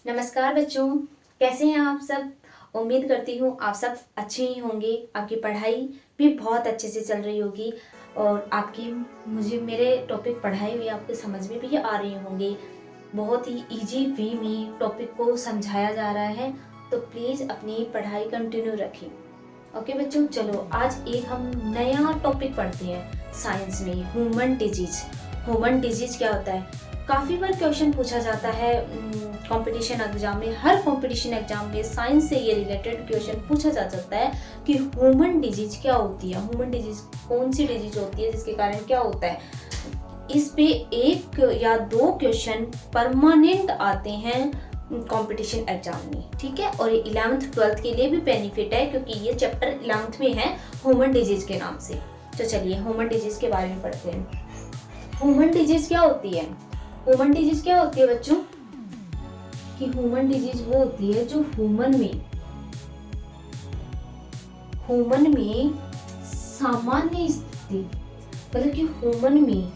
नमस्कार बच्चों, कैसे हैं आप सब। उम्मीद करती हूँ आप सब अच्छे ही होंगे। आपकी पढ़ाई भी बहुत अच्छे से चल रही होगी और आपकी मुझे मेरे टॉपिक पढ़ाई हुई आपको समझ में भी आ रही होंगे। बहुत ही इजी वे में टॉपिक को समझाया जा रहा है, तो प्लीज़ अपनी पढ़ाई कंटिन्यू रखें। ओके बच्चों, चलो आज एक हम नया टॉपिक पढ़ते हैं साइंस में, ह्यूमन डिजीज। ह्यूमन डिजीज क्या होता है? काफ़ी बार क्वेश्चन पूछा जाता है कंपटीशन एग्जाम में। हर कंपटीशन एग्जाम में साइंस से ये रिलेटेड क्वेश्चन पूछा जा सकता है कि ह्यूमन डिजीज क्या होती है, ह्यूमन डिजीज कौन सी डिजीज होती है, जिसके कारण क्या होता है। इस पे एक या दो क्वेश्चन परमानेंट आते हैं कंपटीशन एग्जाम में, ठीक है। और ये 11th 12th के लिए भी बेनिफिट है, क्योंकि ये चैप्टर 11th में है ह्यूमन डिजीज के नाम से। तो चलिए ह्यूमन डिजीज के बारे में पढ़ते हैं। ह्यूमन डिजीज क्या होती है? ह्यूमन डिजीज क्या होती है बच्चों? कि ह्यूमन डिजीज वो होती है जो ह्यूमन में सामान्य स्थिति, मतलब कि ह्यूमन में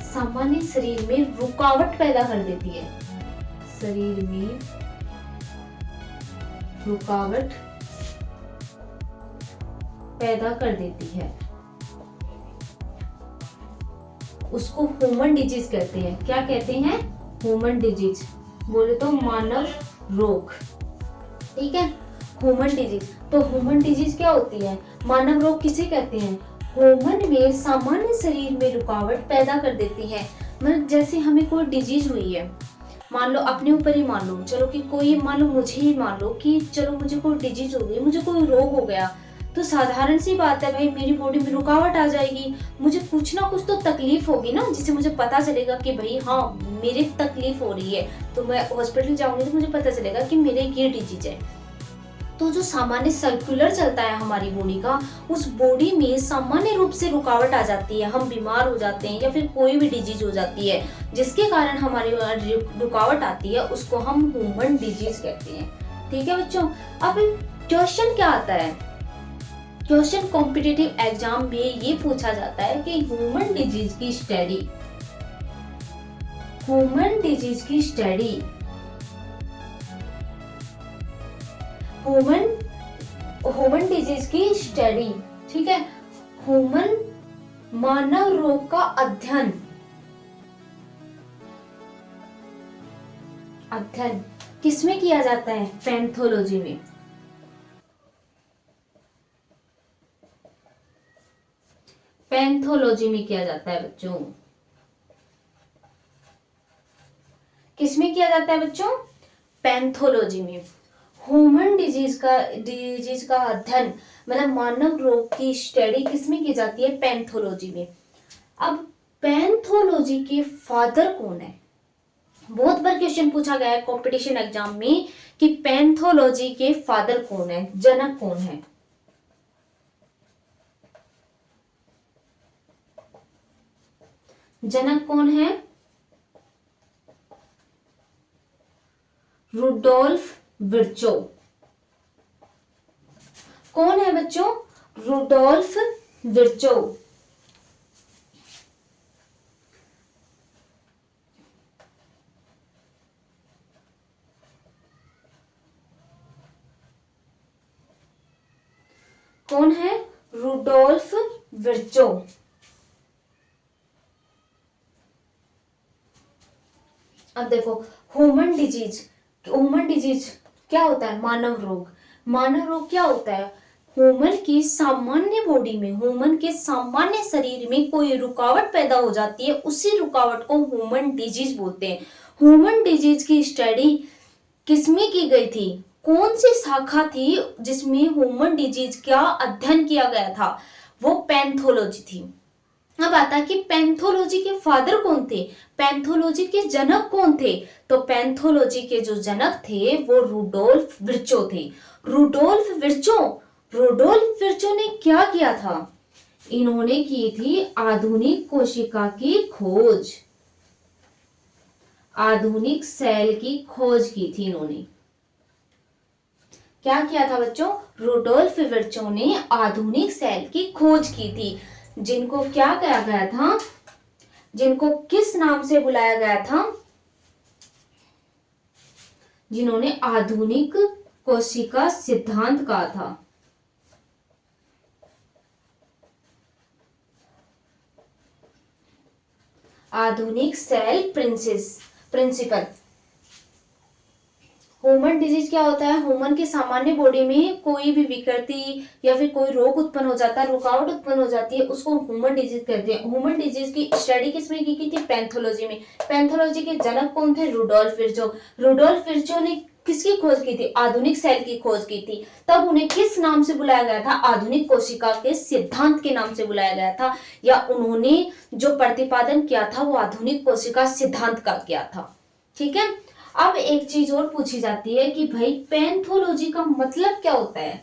सामान्य शरीर में रुकावट पैदा कर देती है। शरीर में रुकावट पैदा कर देती है, उसको ह्यूमन डिजीज कहते हैं। क्या कहते हैं? ह्यूमन डिजीज, बोले तो मानव रोग, ठीक है। ह्यूमन डिजीज, तो ह्यूमन डिजीज क्या होती है? मानव रोग किसे कहते हैं? ह्यूमन में सामान्य शरीर में रुकावट पैदा कर देती है। मतलब जैसे हमें कोई डिजीज हुई है, मान लो अपने ऊपर ही मान लो, चलो कि कोई मान लो मुझे ही मान लो कि चलो मुझे कोई डिजीज हो गई, मुझे कोई रोग हो गया, तो साधारण सी बात है भाई, मेरी बॉडी में रुकावट आ जाएगी, मुझे कुछ ना कुछ तो तकलीफ होगी ना, जिससे मुझे पता चलेगा कि भाई हाँ मेरी तकलीफ हो रही है, तो मैं हॉस्पिटल जाऊंगी तो मुझे पता चलेगा कि मेरे ये डिजीज है। तो जो सामान्य सर्कुलर चलता है हमारी बॉडी का, उस बॉडी में सामान्य रूप से रुकावट आ जाती है, हम बीमार हो जाते हैं या फिर कोई भी डिजीज हो जाती है जिसके कारण हमारी रुकावट आती है, उसको हम ह्यूमन डिजीज कहते हैं, ठीक है बच्चों। अब क्वेश्चन क्या आता है? क्वेश्चन कॉम्पिटिटिव एग्जाम में ये पूछा जाता है कि ह्यूमन डिजीज की स्टडी ह्यूमन डिजीज की स्टडी, ठीक है। ह्यूमन मानव रोग का अध्ययन किसमें किया जाता है? पैथोलॉजी में। पैथोलॉजी में किया जाता है बच्चों। किसमें किया जाता है बच्चों? पैथोलॉजी में। ह्यूमन डिजीज का अध्ययन, मतलब मानव रोग की स्टडी किसमें की जाती है? पैथोलॉजी में। अब पैथोलॉजी के फादर कौन है? बहुत बार क्वेश्चन पूछा गया है कंपटीशन एग्जाम में कि पैथोलॉजी के फादर कौन है, जनक कौन है? जनक कौन है? Rudolf Virchow. कौन है बच्चों? Rudolf Virchow. कौन है? Rudolf Virchow. अब देखो, ह्यूमन डिजीज क्या होता है? मानव रोग क्या होता है? ह्यूमन की सामान्य बॉडी में, ह्यूमन के सामान्य शरीर में कोई रुकावट पैदा हो जाती है, उसी रुकावट को ह्यूमन डिजीज बोलते हैं। ह्यूमन डिजीज की स्टडी किसमें की गई थी? कौन सी शाखा थी जिसमें ह्यूमन डिजीज का अध्ययन किया गया था? वो पैथोलॉजी थी। अब आता कि पैथोलॉजी के फादर कौन थे, पैथोलॉजी के जनक कौन थे? तो पैथोलॉजी के जो जनक थे वो रुडोल्फ विर्चो थे। रुडोल्फ विर्चो ने क्या किया था? इन्होंने की थी आधुनिक कोशिका की खोज, आधुनिक सेल की खोज की थी इन्होंने। क्या किया था बच्चों? रुडोल्फ विर्चो ने आधुनिक सेल की खोज की थी, जिनको क्या कहा गया था, जिनको किस नाम से बुलाया गया था, जिन्होंने आधुनिक कोशिका सिद्धांत कहा था। आधुनिक सेल प्रिंसिपल। ह्यूमन डिजीज क्या होता है? ह्यूमन की सामान्य बॉडी में कोई भी विकृति या फिर कोई रोग उत्पन्न हो जाता है, रुकावट उत्पन्न हो जाती है, उसको ह्यूमन डिजीज कहते हैं। ह्यूमन डिजीज की स्टडी किसमें की थी? पैथोलॉजी में। पैथोलॉजी के जनक कौन थे? Rudolf Virchow. रुडोल्फ विर्चो ने किसकी खोज की थी? आधुनिक सेल की खोज की थी। तब उन्हें किस नाम से बुलाया गया था? आधुनिक कोशिका के सिद्धांत के नाम से बुलाया गया था, या उन्होंने जो प्रतिपादन किया था वो आधुनिक कोशिका सिद्धांत का किया था। ठीक है। अब एक चीज और पूछी जाती है कि भाई पैथोलॉजी का मतलब क्या होता है?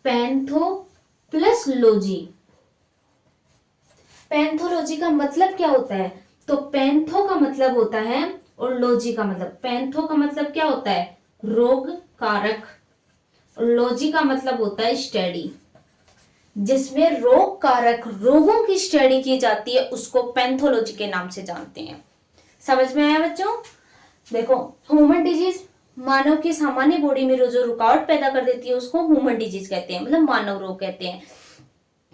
Patho plus logy. पैथोलॉजी का मतलब क्या होता है? तो पैथो का मतलब होता है और लॉजी का मतलब, पैथो का मतलब क्या होता है? रोग कारक। लॉजी का मतलब होता है स्टडी। जिसमें रोग कारक रोगों की स्टडी की जाती है उसको पैथोलॉजी के नाम से जानते हैं। समझ में आया बच्चों? देखो, ह्यूमन डिजीज मानव की सामान्य बॉडी में जो रुकावट पैदा कर देती है उसको ह्यूमन डिजीज कहते हैं, मतलब मानव रोग कहते हैं।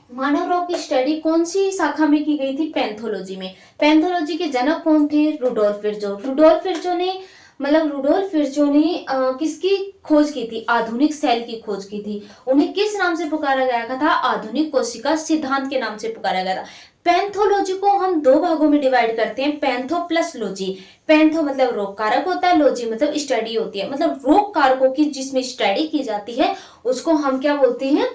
मानव रोग की स्टडी कौन सी शाखा में की गई थी? पैथोलॉजी में। पैथोलॉजी के जनक कौन थे? Rudolf Virchow. रुडोल्फ विर्चो ने किसकी खोज की थी? आधुनिक सेल की खोज की थी। उन्हें किस नाम से पुकारा गया था? आधुनिक कोशिका सिद्धांत के नाम से पुकारा गया था। पैथोलॉजी को हम दो भागों में डिवाइड करते हैं, पैथो प्लस लॉजी। पैथो मतलब रोग कारक होता है, लॉजी मतलब स्टडी होती है, मतलब रोग कारकों की जिसमें स्टडी की जाती है उसको हम क्या बोलते हैं?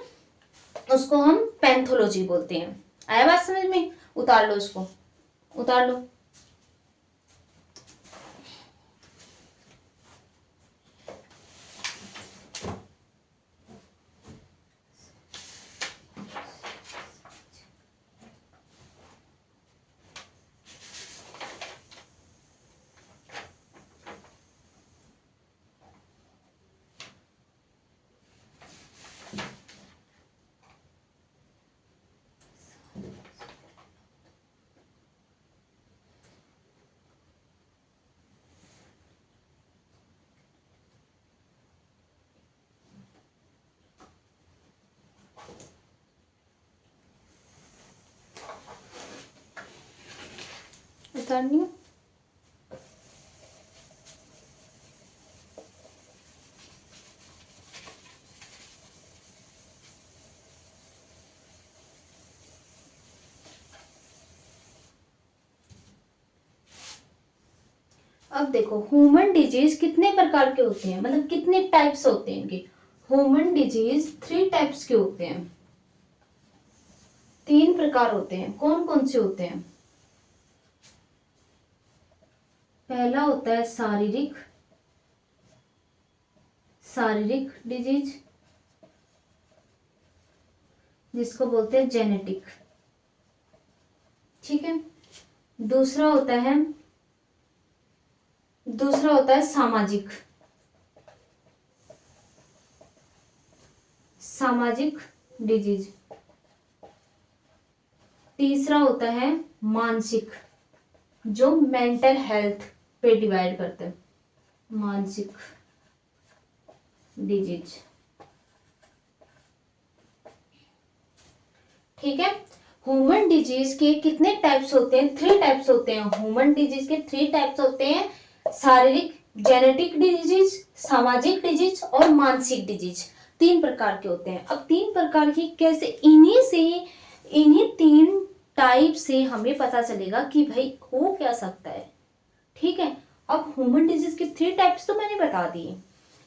उसको हम पैथोलॉजी बोलते हैं। आया बात समझ में? उतार लो इसको, उतार लो। उतारनी है? अब देखो, ह्यूमन डिजीज कितने प्रकार के होते हैं, मतलब कितने टाइप्स होते हैं इनके? ह्यूमन डिजीज 3 टाइप्स के होते हैं, 3 प्रकार होते हैं। कौन कौन से होते हैं? पहला होता है शारीरिक डिजीज, जिसको बोलते हैं जेनेटिक। ठीक है। दूसरा होता है सामाजिक डिजीज। तीसरा होता है मानसिक, जो मेंटल हेल्थ पे डिवाइड करते हैं, मानसिक डिजीज। ठीक है। ह्यूमन डिजीज के कितने टाइप्स होते हैं? 3 टाइप्स होते हैं। ह्यूमन डिजीज के 3 टाइप्स होते हैं, शारीरिक जेनेटिक डिजीज, सामाजिक डिजीज और मानसिक डिजीज। 3 प्रकार के होते हैं। अब 3 प्रकार की कैसे, इन्हीं 3 टाइप से हमें पता चलेगा कि भाई हो क्या सकता है। ठीक है। अब ह्यूमन डिजीज के 3 टाइप्स तो मैंने बता दिए।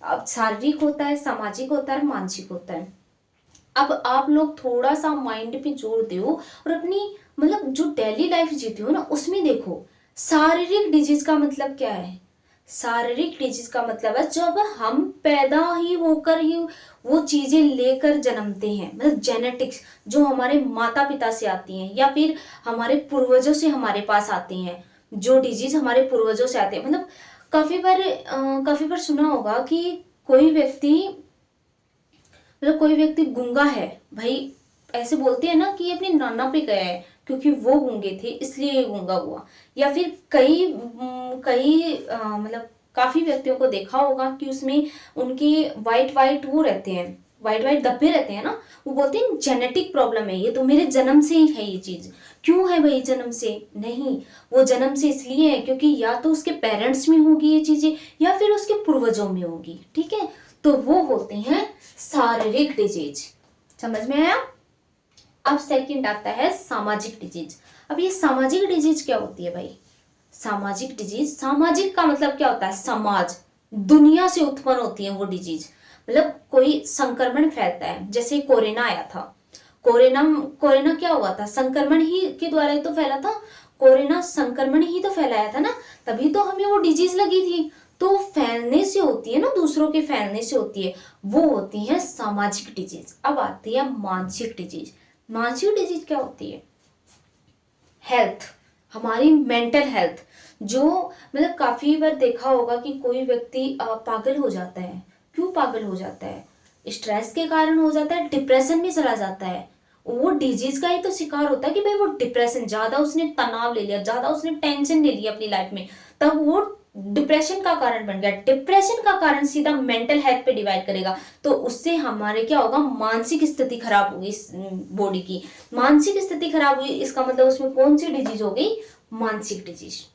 अब शारीरिक होता है, सामाजिक होता है, मानसिक होता है। अब आप लोग थोड़ा सा माइंड पे जोर दो और अपनी मतलब जो डेली लाइफ जीते हो ना उसमें देखो, शारीरिक डिजीज का मतलब क्या है? शारीरिक डिजीज का मतलब है जब हम पैदा ही होकर ही वो चीजें लेकर जन्मते हैं, मतलब जेनेटिक्स जो हमारे माता पिता से आती हैं या फिर हमारे पूर्वजों से हमारे पास आती हैं। जो डिजीज हमारे पूर्वजों से आते हैं, मतलब काफी बार सुना होगा कि कोई व्यक्ति गूंगा है भाई, ऐसे बोलते हैं ना कि अपने नाना पे गया है क्योंकि वो गूंगे थे इसलिए ये गूंगा हुआ। या फिर कई मतलब काफी व्यक्तियों को देखा होगा कि उसमें उनके वाइट वाइट वो रहते हैं, वाइट वाइट धब्बे रहते हैं ना, वो बोलते हैं जेनेटिक प्रॉब्लम है, ये तो मेरे जन्म से ही है ये चीज। क्यों है भाई जन्म से? नहीं, वो जन्म से इसलिए है क्योंकि या तो उसके पेरेंट्स में होगी ये चीजें या फिर उसके पूर्वजों में होगी। ठीक है, तो वो होते हैं शारीरिक डिजीज। समझ में आया? अब सेकंड आता है सामाजिक डिजीज। अब ये सामाजिक डिजीज क्या होती है भाई? सामाजिक डिजीज, सामाजिक का मतलब क्या होता है? समाज, दुनिया से उत्पन्न होती है वो डिजीज। मतलब कोई संक्रमण फैलता है, जैसे कोरोना आया था। कोरोना कोरोना क्या हुआ था? संक्रमण ही के द्वारा ही तो फैला था। कोरोना संक्रमण ही तो फैलाया था ना, तभी तो हमें वो डिजीज लगी थी। तो फैलने से होती है ना, दूसरों के फैलने से होती है, वो होती है सामाजिक डिजीज। अब आती है मानसिक डिजीज। मानसिक डिजीज क्या होती है? हेल्थ, हमारी मेंटल हेल्थ। जो मतलब काफी बार देखा होगा कि कोई व्यक्ति पागल हो जाता है। क्यों पागल हो जाता है? स्ट्रेस के कारण हो जाता है, डिप्रेशन में चला जाता है। वो डिजीज का ही तो शिकार होता है कि भाई वो डिप्रेशन, ज्यादा उसने तनाव ले लिया, ज्यादा उसने टेंशन ले लिया अपनी लाइफ में, तब वो डिप्रेशन का कारण बन गया। डिप्रेशन का कारण सीधा मेंटल हेल्थ पे डिवाइड करेगा, तो उससे हमारे क्या होगा? मानसिक स्थिति खराब होगी इस बॉडी की। मानसिक स्थिति खराब हुई, इसका मतलब उसमें कौन सी डिजीज हो गई? मानसिक डिजीज।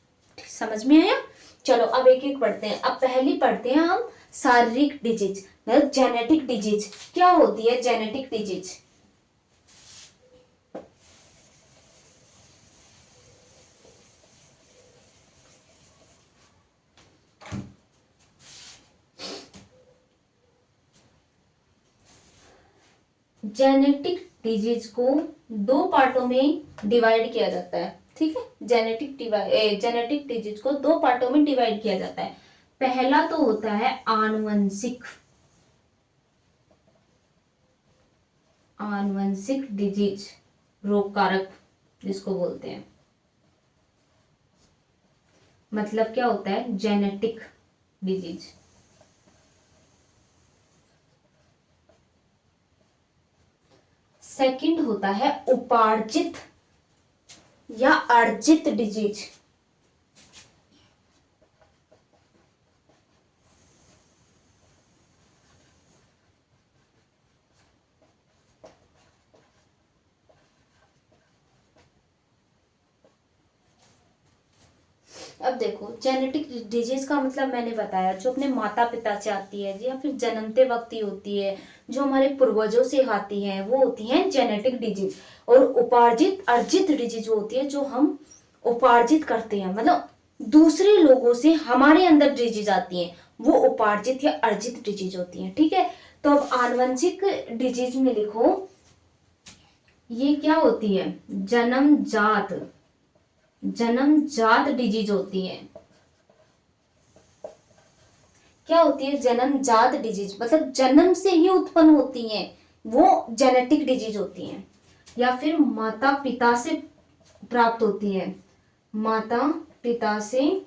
समझ में आया? चलो अब एक एक पढ़ते हैं। अब पहली पढ़ते हैं हम शारीरिक डिजीज, मतलब जेनेटिक डिजीज। क्या होती है जेनेटिक डिजीज? जेनेटिक डिजीज को दो पार्टों में डिवाइड किया जाता है। ठीक है, जेनेटिक डिजीज को दो पार्टों में डिवाइड किया जाता है। पहला तो होता है आनुवंशिक, आनुवंशिक डिजीज, रोग कारक जिसको बोलते हैं। मतलब क्या होता है जेनेटिक डिजीज? सेकंड होता है उपार्जित या अर्जित डिजीज। अब देखो, जेनेटिक डिजीज का मतलब मैंने बताया, जो अपने माता पिता से आती है या फिर जन्मते वक्त ही होती है, जो हमारे पूर्वजों से आती है, वो होती है जेनेटिक डिजीज। और उपार्जित अर्जित डिजीज होती है, जो हम उपार्जित करते हैं, मतलब दूसरे लोगों से हमारे अंदर डिजीज आती है, वो उपार्जित या अर्जित डिजीज होती है। ठीक है, तो अब आनुवंशिक डिजीज में लिखो, ये क्या होती है? जन्मजात, जन्मजात डिजीज होती है। क्या होती है? जन्मजात डिजीज, मतलब जन्म से ही उत्पन्न होती हैं, वो जेनेटिक डिजीज होती हैं। या फिर माता पिता से प्राप्त होती है, माता पिता से,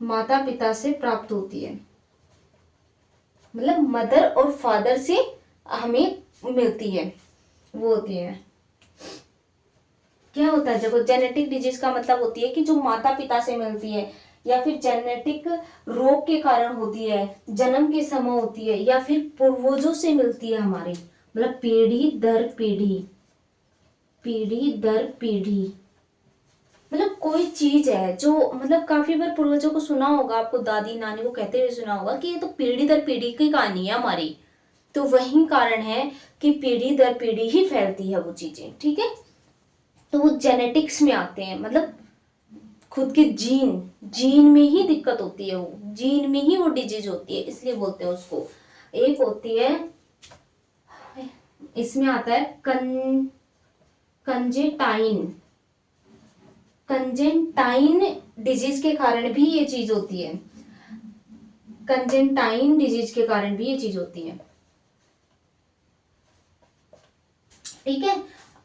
माता पिता से प्राप्त होती है, मतलब मदर और फादर से हमें मिलती है, वो होती है। क्या होता है? देखो, जेनेटिक डिजीज का मतलब होती है कि जो माता पिता से मिलती है, या फिर जेनेटिक रोग के कारण होती है, जन्म के समय होती है, या फिर पूर्वजों से मिलती है हमारी, मतलब पीढ़ी दर पीढ़ी, पीढ़ी दर पीढ़ी। मतलब कोई चीज है जो, मतलब काफी बार पूर्वजों को सुना होगा, आपको दादी नानी को कहते हुए सुना होगा कि ये तो पीढ़ी दर पीढ़ी की कहानी है हमारी। तो वही कारण है कि पीढ़ी दर पीढ़ी ही फैलती है वो चीजें। ठीक है, तो वो जेनेटिक्स में आते हैं, मतलब खुद के जीन, जीन में ही दिक्कत होती है, वो जीन में ही वो डिजीज होती है, इसलिए बोलते हैं उसको। एक होती है, इसमें आता है कंजेटाइन, कंजेंटाइन डिजीज के कारण भी ये चीज होती है, कंजेंटाइन डिजीज के कारण भी ये चीज होती है। ठीक है,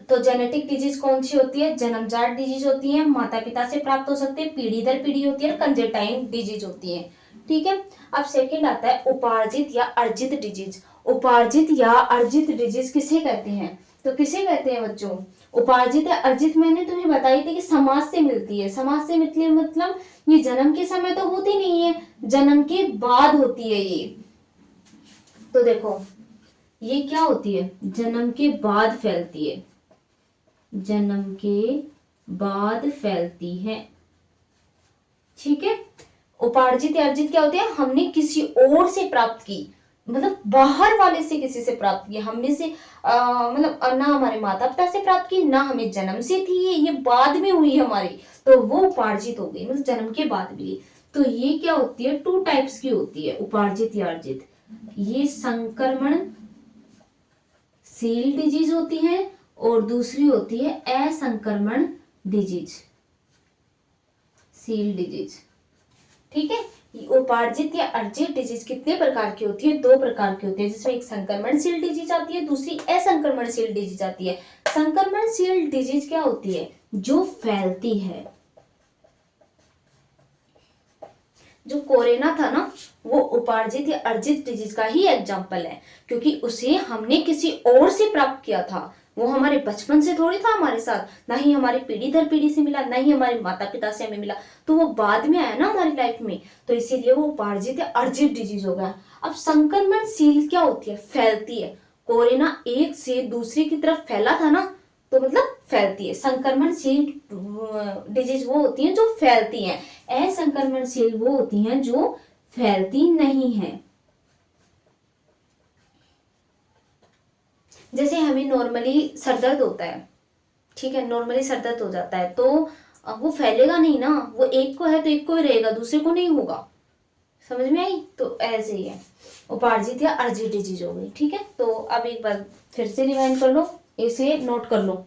तो जेनेटिक डिजीज कौन सी होती है? जन्मजात डिजीज होती है, माता पिता से प्राप्त हो सकते हैं, पीढ़ी दर पीढ़ी होती है, कंजेटाइन डिजीज होती है। ठीक है, अब सेकंड आता है उपार्जित या अर्जित डिजीज। उपार्जित या अर्जित डिजीज किसे कहते हैं? तो किसे कहते हैं बच्चों? उपार्जित या अर्जित मैंने तुम्हें बताई थी कि समाज से मिलती है। समाज से मिलती है मतलब ये जन्म के समय तो होती नहीं है, जन्म के बाद होती है ये। तो देखो ये क्या होती है? जन्म के बाद फैलती है, जन्म के बाद फैलती है। ठीक है। उपार्जित या अर्जित क्या होते हैं? हमने किसी और से प्राप्त की, मतलब बाहर वाले से किसी से प्राप्त की, हमें से मतलब ना हमारे माता पिता से प्राप्त की, ना हमें जन्म से थी, ये बाद में हुई हमारी, तो वो उपार्जित हो गई, मतलब जन्म के बाद भी। तो ये क्या होती है? 2 टाइप्स की होती है उपार्जित या अर्जित। ये संक्रमण सील डिजीज होती है और दूसरी होती है असंक्रमण डिजीज, सील डिजीज। ठीक है। उपार्जित या अर्जित डिजीज कितने प्रकार की होती है? 2 प्रकार की होती है, जिसमें एक संक्रमणशील डिजीज आती है, दूसरी असंक्रमणशील डिजीज आती है। संक्रमणशील डिजीज क्या होती है? जो फैलती है। जो कोरोना था ना, वो उपार्जित या अर्जित डिजीज का ही एग्जाम्पल है, क्योंकि उसे हमने किसी और से प्राप्त किया था। वो हमारे बचपन से थोड़ी था हमारे साथ, ना ही हमारी पीढ़ी दर पीढ़ी से मिला, ना ही हमारे माता पिता से हमें मिला, तो वो बाद में आया ना हमारी लाइफ में, तो इसीलिए वो उपार्जित या अर्जित डिजीज हो गया। अब संक्रमणशील क्या होती है? फैलती है। कोरोना एक से दूसरे की तरफ फैला था ना, तो मतलब फैलती है। संक्रमणशील डिजीज वो होती हैं जो फैलती हैं, असंक्रमणशील वो होती हैं जो फैलती नहीं है। जैसे हमें नॉर्मली सरदर्द होता है, ठीक है, नॉर्मली सरदर्द हो जाता है, तो वो फैलेगा नहीं ना, वो एक को है तो एक को ही रहेगा, दूसरे को नहीं होगा। समझ में आई? तो ऐसे ही है, उपार्जित या अर्जित डिजीज हो गई। ठीक है। तो अब एक बार फिर से रिवाइंड कर लो, इसे नोट कर लो।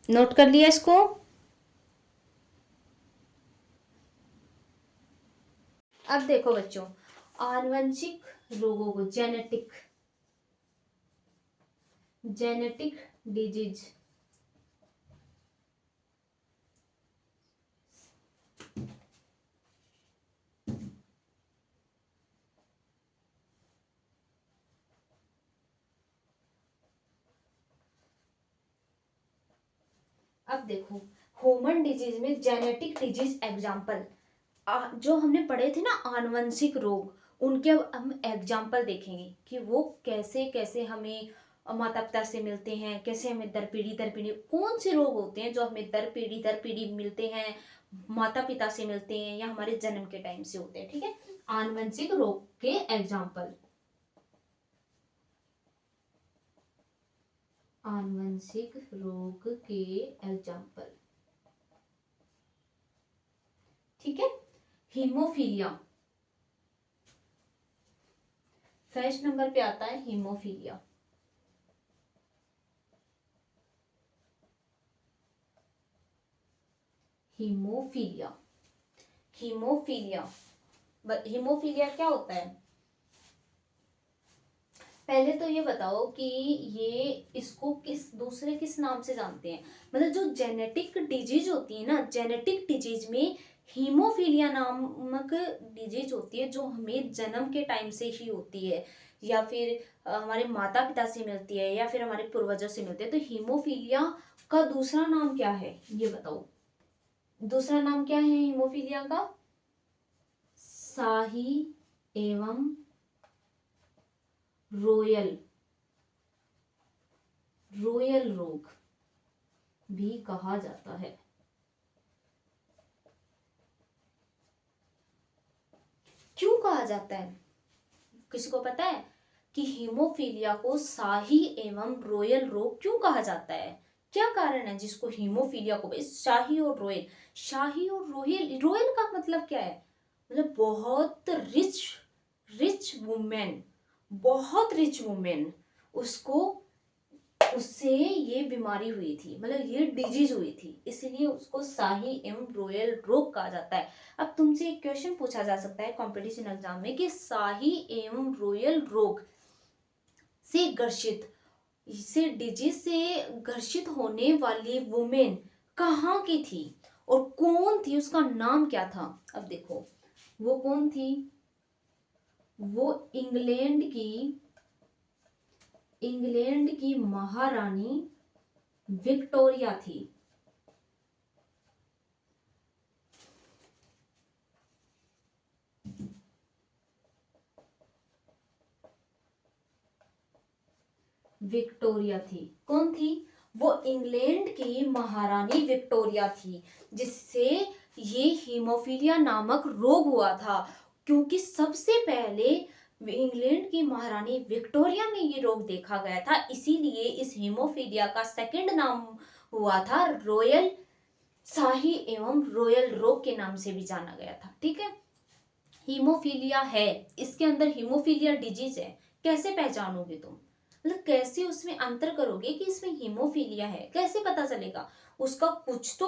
नोट कर लिया इसको? अब देखो बच्चों, आनुवंशिक रोगों को, जेनेटिक डिजीज, अब देखो ह्यूमन डिजीज में जेनेटिक डिजीज एग्जाम्पल, जो हमने पढ़े थे ना आनुवंशिक रोग, उनके अब हम एग्जाम्पल देखेंगे कि वो कैसे कैसे हमें माता पिता से मिलते हैं, कैसे हमें दर पीढ़ी कौन से रोग होते हैं जो हमें दर पीढ़ी मिलते हैं, माता पिता से मिलते हैं या हमारे जन्म के टाइम से होते हैं। ठीक है। आनुवंशिक रोग के एग्जाम्पल, आनुवंशिक रोग के एग्जाम्पल। ठीक है। हीमोफीलिया, फर्स्ट नंबर पे आता है हीमोफीलिया। हीमोफीलिया, हीमोफीलिया, हीमोफीलिया क्या होता है? पहले तो ये बताओ कि ये इसको किस नाम से जानते हैं? मतलब जो जेनेटिक डिजीज होती है ना, जेनेटिक डिजीज में हीमोफीलिया नामक डिजीज होती है, जो हमें जन्म के टाइम से ही होती है, या फिर हमारे माता पिता से मिलती है, या फिर हमारे पूर्वजों से मिलती है। तो हीमोफीलिया का दूसरा नाम क्या है ये बताओ? दूसरा नाम क्या है हीमोफीलिया का? शाही एवं रोयल, रोयल रोग भी कहा जाता है। क्यों कहा जाता है? किसी को पता है कि हीमोफीलिया को शाही एवं रोयल रोग क्यों कहा जाता है? क्या कारण है जिसको हीमोफीलिया को शाही और रोयल, शाही और रोयल, रोयल का मतलब क्या है? मतलब बहुत रिच, रिच वुमेन, बहुत रिच वुमेन, उसको, उससे ये बीमारी हुई थी, मतलब ये डिजीज हुई थी, इसलिए उसको शाही एवं रोयल रोग कहा जाता है। अब तुमसे एक क्वेश्चन पूछा जा सकता है कंपटीशन एग्जाम में कि शाही एवं रोयल रोग से ग्रसित, से डिजीज से ग्रसित होने वाली वुमेन कहाँ की थी और कौन थी, उसका नाम क्या था। अब देखो वो कौन थी, वो इंग्लैंड की महारानी विक्टोरिया थी। विक्टोरिया थी। कौन थी, वो इंग्लैंड की महारानी विक्टोरिया थी, जिससे ये हीमोफीलिया नामक रोग हुआ था। क्योंकि सबसे पहले इंग्लैंड की महारानी विक्टोरिया में ये रोग देखा गया था, इसीलिए इस हीमोफीलिया का सेकंड नाम हुआ था रॉयल शाही एवं रॉयल रोग के नाम से भी जाना गया था। ठीक है, हीमोफीलिया है, इसके अंदर हीमोफीलिया डिजीज है, कैसे पहचानोगे तुम, मतलब कैसे उसमें अंतर करोगे कि इसमें हीमोफीलिया है, कैसे पता चलेगा। उसका कुछ तो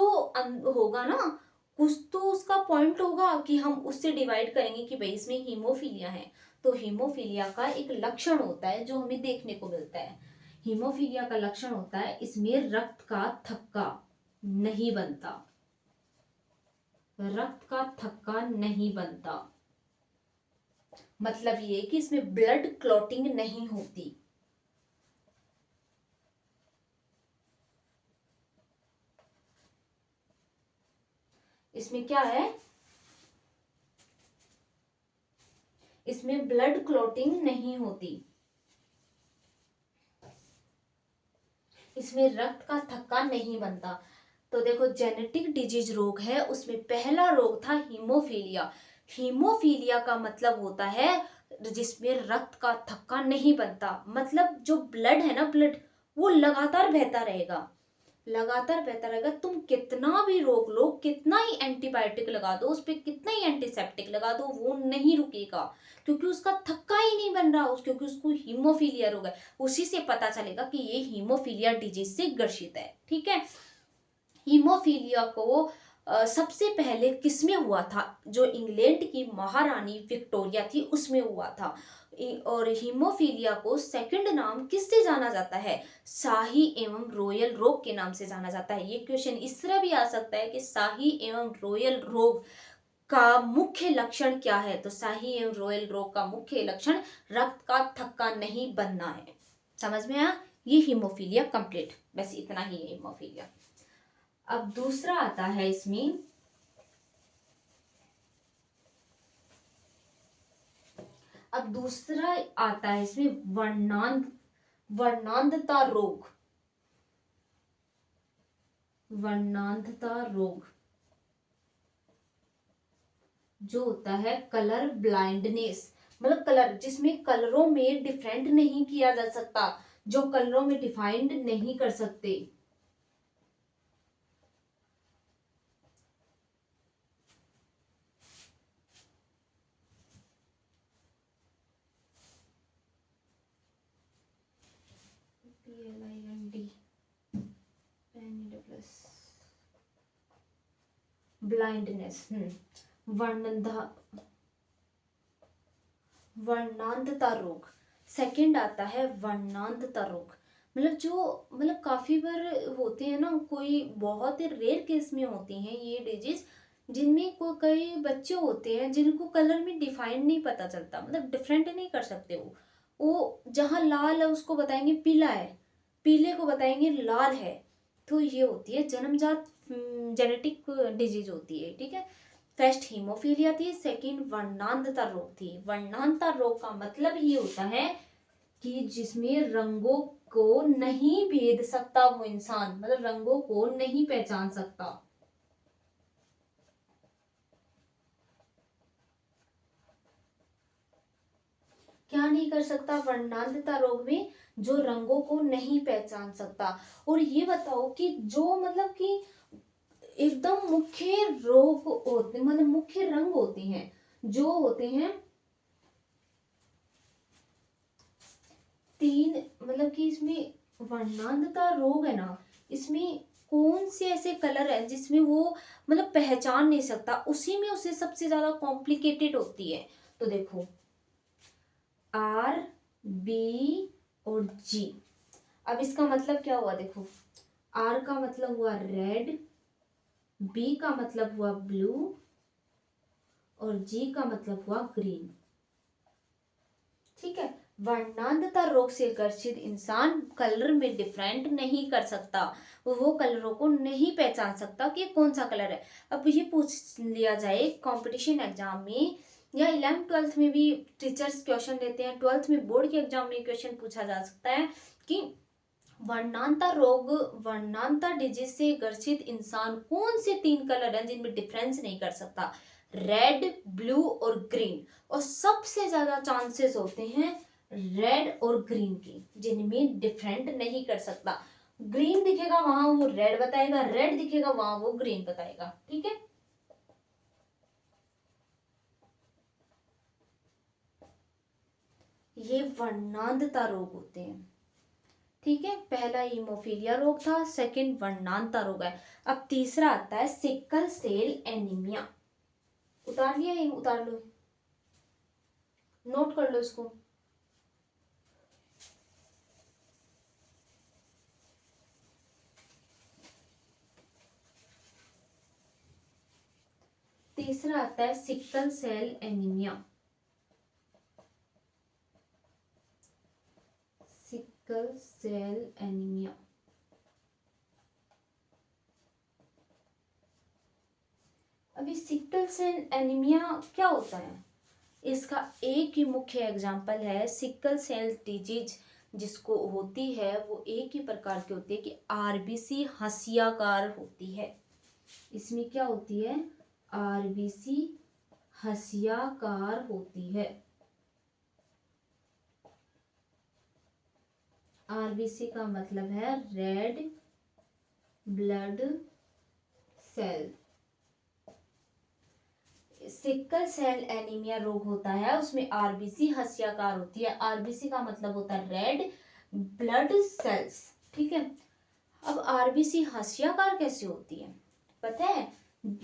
होगा ना, कुछ तो उसका पॉइंट होगा कि हम उससे डिवाइड करेंगे कि भाई इसमें हीमोफीलिया है। तो हीमोफीलिया का एक लक्षण होता है जो हमें देखने को मिलता है। हीमोफीलिया का लक्षण होता है इसमें रक्त का थक्का नहीं बनता, रक्त का थक्का नहीं बनता, मतलब ये कि इसमें ब्लड क्लॉटिंग नहीं होती। इसमें क्या है, इसमें ब्लड क्लॉटिंग नहीं होती, इसमें रक्त का थक्का नहीं बनता। तो देखो जेनेटिक डिजीज रोग है, उसमें पहला रोग था हीमोफीलिया। हीमोफीलिया का मतलब होता है जिसमें रक्त का थक्का नहीं बनता, मतलब जो ब्लड है ना, ब्लड वो लगातार बहता रहेगा, लगातार बहता रहेगा। तुम कितना भी रोक लो, कितना ही एंटीबायोटिक लगा दो उस पर, कितना ही एंटीसेप्टिक लगा दो, वो नहीं रुकेगा, क्योंकि उसका थक्का ही नहीं बन रहा क्योंकि उसको हीमोफीलिया रोग है। उसी से पता चलेगा कि ये हीमोफीलिया डिजीज से ग्रसित है। ठीक है, हीमोफीलिया को सबसे पहले किसमें हुआ था, जो इंग्लैंड की महारानी विक्टोरिया थी उसमें हुआ था। और हीमोफीलिया को सेकंड नाम किससे जाना जाता है, शाही एवं रॉयल रोग के नाम से जाना जाता है। ये क्वेश्चन इस तरह भी आ सकता है कि शाही एवं रॉयल रोग का मुख्य लक्षण क्या है, तो शाही एवं रॉयल रोग का मुख्य लक्षण रक्त का थक्का नहीं बनना है। समझ में आया, ये हीमोफीलिया कंप्लीट, बस इतना ही है हीमोफीलिया। अब दूसरा आता है इसमें, अब दूसरा आता है इसमें वर्णांधता रोग, वर्णांधता रोग जो होता है कलर ब्लाइंडनेस, मतलब कलर जिसमें कलरों में डिफरेंट नहीं किया जा सकता, जो कलरों में डिफाइंड नहीं कर सकते। ब्लाइंडनेस, वर्णांधता रोग। सेकंड आता है वर्णांधता रोग, मतलब जो मतलब काफी बार होते हैं ना, कोई बहुत ही रेयर केस में होती हैं ये डिजीज, जिनमें को कई बच्चे होते हैं जिनको कलर में डिफाइन नहीं पता चलता, मतलब डिफरेंट नहीं कर सकते। वो जहाँ लाल है उसको बताएंगे पीला है, पीले को बताएंगे लाल है। तो ये होती है जन्मजात जेनेटिक डिजीज होती है। ठीक है, फर्स्ट हीमोफीलिया थी, सेकंड वर्णांधता रोग थी। वर्णांधता रोग का मतलब ये होता है कि जिसमें रंगों को नहीं भेद सकता वो इंसान, मतलब रंगों को नहीं पहचान सकता। क्या नहीं कर सकता वर्णांधता रोग में, जो रंगों को नहीं पहचान सकता। और ये बताओ कि जो मतलब कि एकदम मुख्य रोग होते, मतलब मुख्य रंग होते हैं, जो होते हैं तीन, मतलब कि इसमें वर्णांधता रोग है ना, इसमें कौन से ऐसे कलर है जिसमें वो मतलब पहचान नहीं सकता, उसी में उसे सबसे ज्यादा कॉम्प्लिकेटेड होती है। तो देखो आर, बी और जी। अब इसका मतलब क्या हुआ, देखो आर का मतलब हुआ रेड, बी का मतलब हुआ ब्लू और जी का मतलब हुआ ग्रीन। ठीक है, वर्णांधता रोग से ग्रसित इंसान कलर में डिफरेंट नहीं कर सकता, वो कलरों को नहीं पहचान सकता कि कौन सा कलर है। अब ये पूछ लिया जाए कंपटीशन एग्जाम में या 11th-12th में भी टीचर्स क्वेश्चन देते हैं, 12th में बोर्ड के एग्जाम में क्वेश्चन पूछा जा सकता है कि वर्णांता डिजीज से ग्रसित इंसान कौन से 3 कलर हैं जिनमें डिफरेंस नहीं कर सकता, रेड, ब्लू और ग्रीन। और सबसे ज्यादा चांसेस होते हैं रेड और ग्रीन की, जिनमें डिफरेंट नहीं कर सकता। ग्रीन दिखेगा वहां वो रेड बताएगा, रेड दिखेगा वहां वो ग्रीन बताएगा। ठीक है, ये वर्णांधता रोग होते हैं। ठीक है, पहला हीमोफीलिया रोग था, सेकंड वर्णांता रोग है। अब तीसरा आता है सिकल सेल एनीमिया। उतार लिया, ये उतार लो, नोट कर लो इसको। तीसरा आता है sickle cell anaemia. Sickle cell anaemia. अभी सिकल सेल एनीमिया क्या होता है, इसका एक ही मुख्य एग्जाम्पल है सिकल सेल डिजीज जिसको होती है वो एक ही प्रकार की होती है कि आरबीसी हसियाकार होती है। इसमें क्या होती है, आरबीसी हसियाकार होती है। आरबीसी का मतलब है red blood cell. Sickle cell anaemia रोग होता है उसमें आरबीसी हस्याकार होती है। आरबीसी का मतलब होता है रेड ब्लड सेल्स। ठीक है, अब आरबीसी हस्याकार कैसे होती है पता है,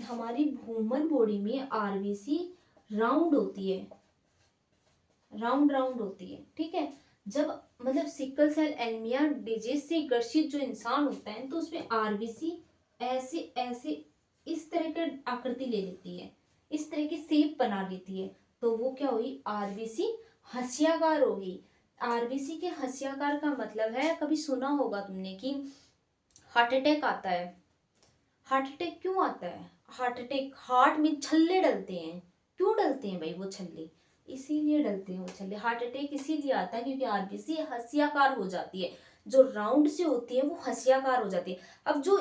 हमारी ह्यूमन बॉडी में आरबीसी राउंड होती है, राउंड राउंड होती है। ठीक है, जब मतलब सिकल सेल एनीमिया डिजीज से ग्रसित जो इंसान होता है तो उसमें आरबीसी ऐसे ऐसे इस तरह की आकृति ले लेती है, इस तरह की शेप बना लेती है, तो वो क्या हुई, आरबीसी हस्याकार होगी। आरबीसी के हस्याकार का मतलब है, कभी सुना होगा तुमने कि हार्ट अटैक आता है। हार्ट अटैक क्यों आता है, हार्ट अटैक हार्ट में छल्ले डलते हैं। क्यों डलते हैं भाई वो छल्ले, इसीलिए डलते हैं वो छल्ले। हार्ट अटैक इसीलिए आता है क्योंकि आरबीसी हस्याकार हो जाती है, जो राउंड से होती है वो हस्याकार हो जाती है। अब जो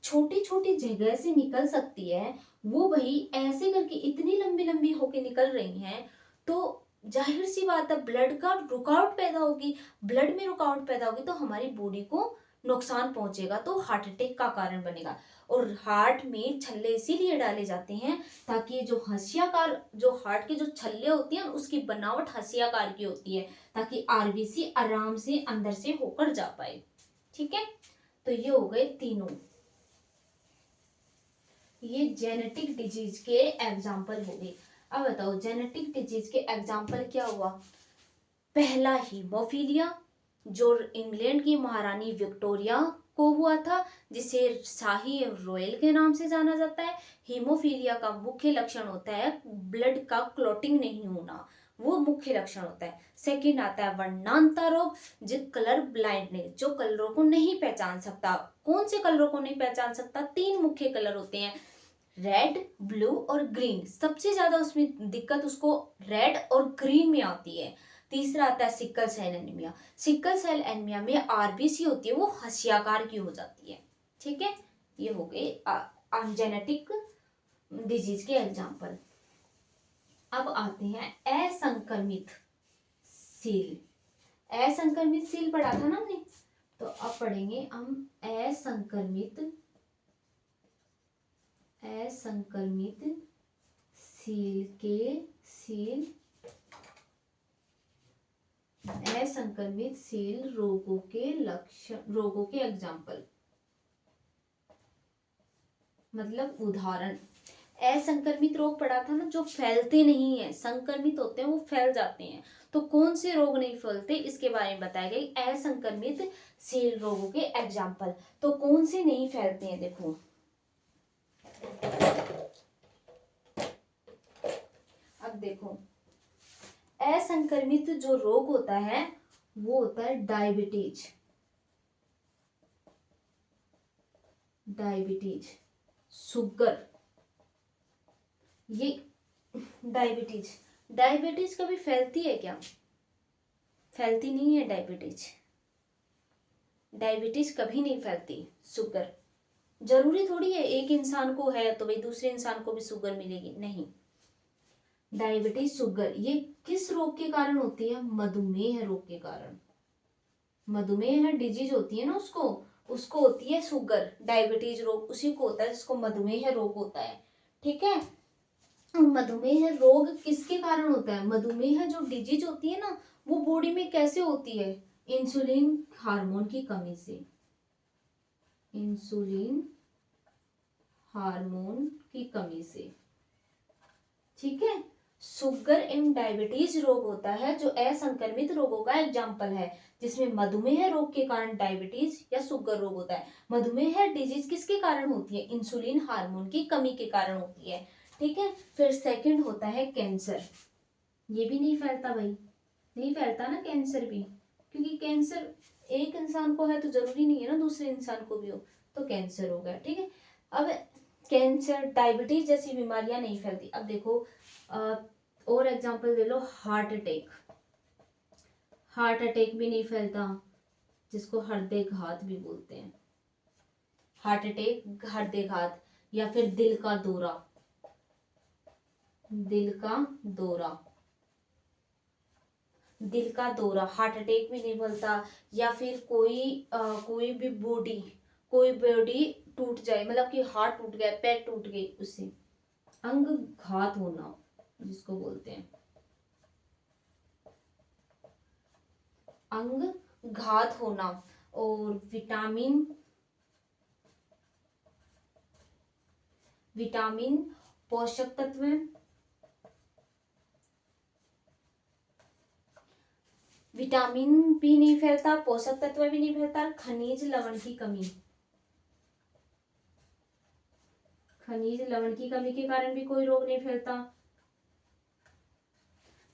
छोटी छोटी जगह से निकल सकती है वो भाई ऐसे करके इतनी लंबी लंबी होके निकल रही हैं, तो जाहिर सी बात है ब्लड का रुकावट पैदा होगी। ब्लड में रुकावट पैदा होगी तो हमारी बॉडी को नुकसान पहुंचेगा, तो हार्ट अटैक का कारण बनेगा। और हार्ट में छल्ले इसीलिए डाले जाते हैं ताकि जो हंसियाकार, जो हार्ट के जो छल्ले होती हैं उसकी बनावट हंसियाकार की होती है, ताकि आरबीसी आराम से अंदर से होकर जा पाए। ठीक है, तो ये हो गए तीनों, ये जेनेटिक डिजीज के एग्जाम्पल हो गए। अब बताओ जेनेटिक डिजीज के एग्जाम्पल क्या हुआ, पहला हीमोफीलिया जो इंग्लैंड की महारानी विक्टोरिया को हुआ था, जिसे शाही रॉयल के नाम से जाना जाता है। हीमोफीलिया का मुख्य लक्षण होता है ब्लड का क्लॉटिंग नहीं होना, वो मुख्य लक्षण होता है। सेकंड आता है वर्णांता रोग, जो कलर ब्लाइंडनेस, जो कलरों को नहीं पहचान सकता। कौन से कलरों को नहीं पहचान सकता, 3 मुख्य कलर होते हैं, रेड ब्लू और ग्रीन। सबसे ज्यादा उसमें दिक्कत उसको रेड और ग्रीन में आती है। तीसरा आता है sickle cell anaemia. Sickle cell anaemia में आरबीसी होती है वो हस्याकार की हो जाती है। ठीक है, ये हो गए जेनेटिक डिजीज के एग्जाम्पल। अब आते हैं असंक्रमित सील। असंक्रमित सील पढ़ा था ना हमने, तो अब पढ़ेंगे हम असंक्रमित असंक्रमित सील रोगों के लक्षण, रोगों के एग्जाम्पल मतलब उदाहरण। असंक्रमित रोग पढ़ा था ना, जो फैलते नहीं है, संक्रमित होते हैं वो फैल जाते हैं। तो कौन से रोग नहीं फैलते इसके बारे में बताया गया, असंक्रमित सील रोगों के एग्जाम्पल। तो कौन से नहीं फैलते हैं, देखो अब देखो, असंक्रमित जो रोग होता है वो होता है डायबिटीज। डायबिटीज, शुगर, ये डायबिटीज। डायबिटीज कभी फैलती है क्या? फैलती नहीं है डायबिटीज। डायबिटीज कभी नहीं फैलती। शुगर, जरूरी थोड़ी है एक इंसान को है तो भाई दूसरे इंसान को भी शुगर मिलेगी, नहीं। डायबिटीज, शुगर, ये किस रोग के कारण होती है? मधुमेह रोग के कारण। मधुमेह डिजीज होती है ना, उसको होती है शुगर। डायबिटीज रोग उसी को होता है जिसको मधुमेह रोग होता है, ठीक है। मधुमेह रोग किसके कारण होता है? मधुमेह जो डिजीज होती है ना, वो बॉडी में कैसे होती है? इंसुलिन हार्मोन की कमी से। इंसुलिन हार्मोन की कमी से, ठीक है। शुगर एवं डायबिटीज रोग होता है जो असंक्रमित रोगों का एग्जाम्पल है, जिसमें मधुमेह रोग के कारण डायबिटीज या शुगर रोग होता है। मधुमेह डिजीज किसके कारण होती है? इंसुलिन हार्मोन की कमी के कारण होती है, ठीक है। फिर सेकंड होता है कैंसर। ये भी नहीं फैलता भाई, नहीं फैलता ना कैंसर भी, क्योंकि कैंसर एक इंसान को है तो जरूरी नहीं है ना दूसरे इंसान को भी हो, तो कैंसर हो गया, ठीक है। अब कैंसर, डायबिटीज जैसी बीमारियां नहीं फैलती। अब देखो और एग्जांपल ले लो, हार्ट अटैक। हार्ट अटैक भी नहीं फैलता, जिसको हृदय घात भी बोलते हैं। हार्ट अटैक, हृदय घात, या फिर दिल का दौरा। दिल का दौरा, दिल का दौरा, हार्ट अटैक भी नहीं फैलता। या फिर कोई भी कोई बॉडी टूट जाए, मतलब कि हार्ट टूट गया, पैर टूट गए, उससे अंग घात होना जिसको बोलते हैं, अंग घात होना। और विटामिन, पोषक तत्व, विटामिन भी नहीं फैलता, पोषक तत्व भी नहीं फैलता, खनिज लवण की कमी। खनिज लवण की कमी के कारण भी कोई रोग नहीं फैलता।